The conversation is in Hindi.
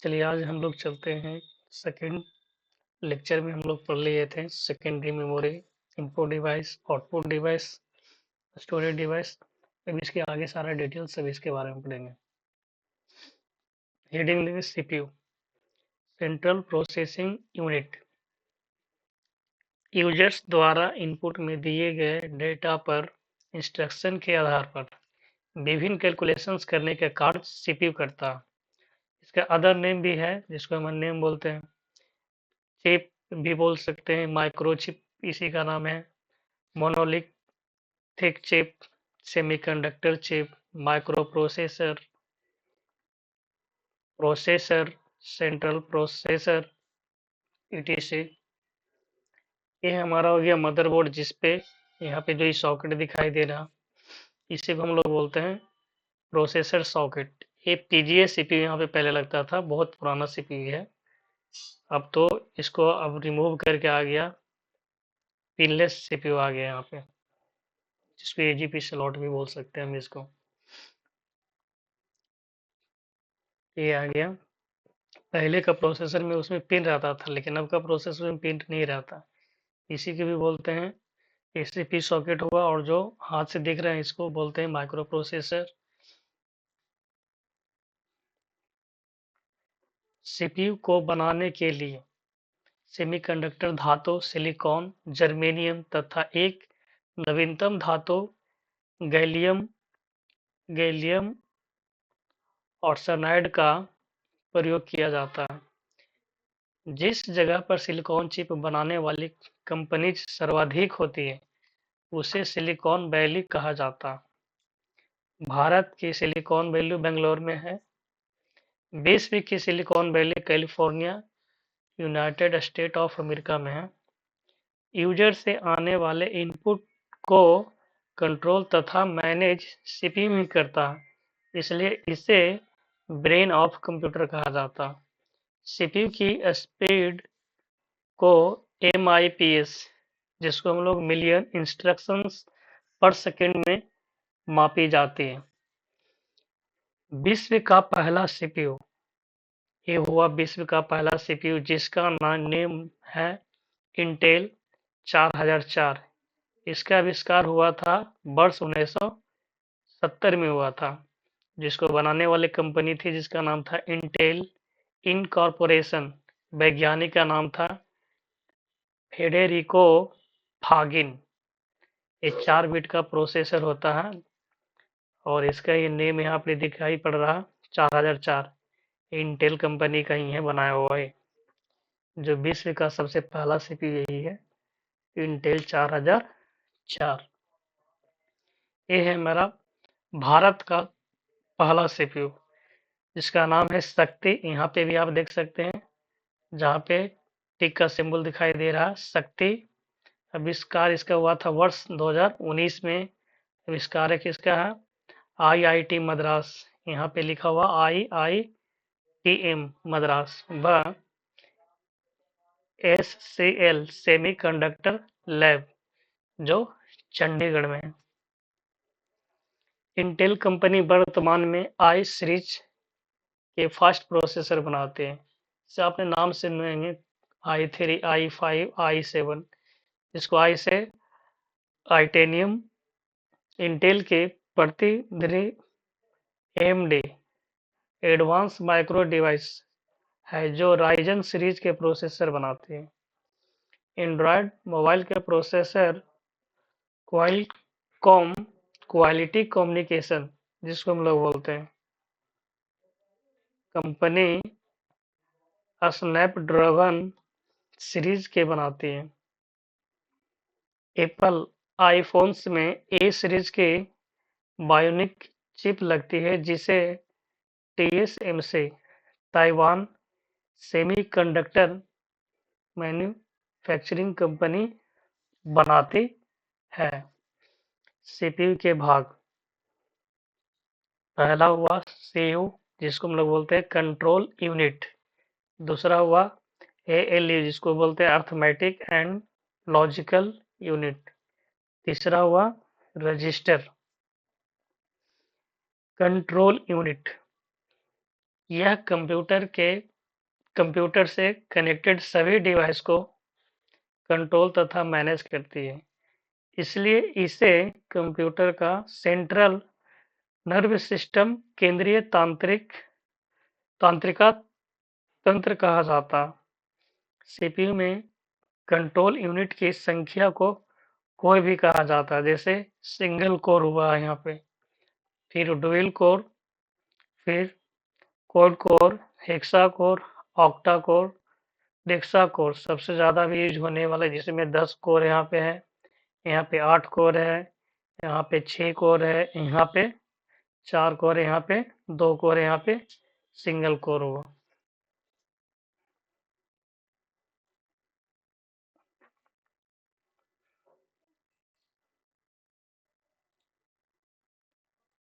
चलिए आज हम लोग चलते हैं सेकंड लेक्चर में। हम लोग पढ़ लिए थे secondary memory, input device, output device, storage device. अब इसके आगे सारा डिटेल्स सब इसके बारे में पढ़ेंगे। हेडिंग लेंगे CPU, central processing unit. Users द्वारा इनपुट में दिए गए डेटा पर इंस्ट्रक्शन के आधार पर विभिन्न कैलकुलेशंस करने का कार्य सीपीयू करता है। इसका अदर नेम भी है जिसको हम नेम बोलते हैं, चिप भी बोल सकते हैं, माइक्रोचिप इसी का नाम है, monolithic chip, semiconductor chip, micro processor, processor, central processor, etc। ये हमारा हो गया मदरबोर्ड, जिसपे यहाँ पे जो ये सॉकेट दिखाई दे रहा, इसी को हम लोग बोलते हैं प्रोसेसर सॉकेट। ये पीजीए सीपीयू यहाँ पे पहले लगता था, बहुत पुराना सीपीयू है। अब तो इसको अब रिमूव करके आ गया पिनलेस सीपीयू आ गया यहाँ पे, जिसको एजीपी स्लॉट भी बोल सकते हैं हम इसको। ये आ गया। पहले का प्रोसेसर में उसमें पिन रहता था, लेकिन अब का प्रोसेसर में पिन नहीं रहता, इसी के भी बोलते हैं एसीपी सॉकेट हुआ। और जो हाथ से दिख रहे हैं इसको बोलते हैं माइक्रो प्रोसेसर। सीपीयू को बनाने के लिए सेमीकंडक्टर धातु सिलिकॉन, जर्मेनियम तथा एक नवीनतम धातु गैलियम गैलियम ऑर्सेनाइड का प्रयोग किया जाता है। जिस जगह पर सिलिकॉन चिप बनाने वाली कंपनी सर्वाधिक होती है उसे सिलिकॉन वैली कहा जाता है। भारत की सिलिकॉन वैली बेंगलोर में है। विश्व की silicon valley California, United state of America में है। यूजर से आने वाले इनपुट को कंट्रोल तथा मैनेज सीपीयू ही करता है, इसलिए इसे ब्रेन ऑफ कंप्यूटर कहा जाता है। सीपीयू की स्पीड को MIPS, जिसको हम लोग मिलियन इंस्ट्रक्शंस पर सेकेंड में मापी जाती है। विश्व का पहला सीपीयू, ये हुआ विश्व का पहला सीपीयू जिसका नेम है इंटेल 4004। इसका आविष्कार हुआ था वर्ष 1970 में हुआ था। जिसको बनाने वाली कंपनी थी जिसका नाम था इंटेल इनकॉर्पोरेशन। वैज्ञानिक का नाम था फेडेरिको फागिन। ये 4 बिट का प्रोसेसर होता है और इसका ये नेम यहाँ पे दिखाई पड़ रहा 4004। इंटेल कंपनी का ही है बनाया हुआ है। जो विश्व का सबसे पहला सीपीयू यही है, इंटेल 4004। ये है मेरा भारत का पहला सीपीयू जिसका नाम है शक्ति। यहाँ पे भी आप देख सकते हैं जहाँ पे टिक का सिंबल दिखाई दे रहा, शक्ति। आविष्कार इसका हुआ था वर्ष 2019 में। आविष्कार किसका है? IIT मद्रास। यहाँ पे लिखा हुआ IITM मद्रास व SCL सेमी कंडक्टर लैब जो चंडीगढ़ में है। इंटेल कंपनी वर्तमान में आई सीरीज के फास्ट प्रोसेसर बनाते हैं। इसे आपने नाम से सुनेंगे i3, i5, i7। इसको आई से टाइटेनियम। इंटेल के प्रतिद्वंदी AMD एडवांस माइक्रो डिवाइस है जो राइजन सीरीज के प्रोसेसर बनाते हैं। एंड्रॉयड मोबाइल के प्रोसेसर क्वालकॉम क्वालिटी कम्युनिकेशन, जिसको हम लोग बोलते हैं, कंपनी स्नैपड्रैगन सीरीज के बनाती है। एप्पल आईफोन्स में ए सीरीज के बायोनिक चिप लगती है जिसे TSMC Taiwan semiconductor manufacturing company बनाती है। सीपीयू के भाग, पहला हुआ सीयू जिसको हम लोग बोलते हैं कंट्रोल यूनिट। दूसरा हुआ ALU जिसको बोलते हैं अर्थमेटिक एंड लॉजिकल यूनिट। तीसरा हुआ रजिस्टर। कंट्रोल यूनिट, यह कंप्यूटर के कंप्यूटर से कनेक्टेड सभी डिवाइस को कंट्रोल तथा मैनेज करती है। इसलिए इसे कंप्यूटर का सेंट्रल नर्व सिस्टम केंद्रीय तांत्रिका तंत्र कहा जाता। सीपीयू में कंट्रोल यूनिट की संख्या को कोर भी कहा जाता है, जैसे सिंगल कोर हुआ यहाँ पे, फिर डुअल कोर, फिर quad core, hexa core, octa core, DEXA core सबसे ज्यादा भी यूज होने वाला है, जिसमें 10 कोर यहाँ पे है, यहाँ पे 8 कोर है, यहाँ पे 6 कोर है, यहाँ पे 4 कोर है, यहाँ पे 2 कोर है, यहाँ पे सिंगल कोर हुआ।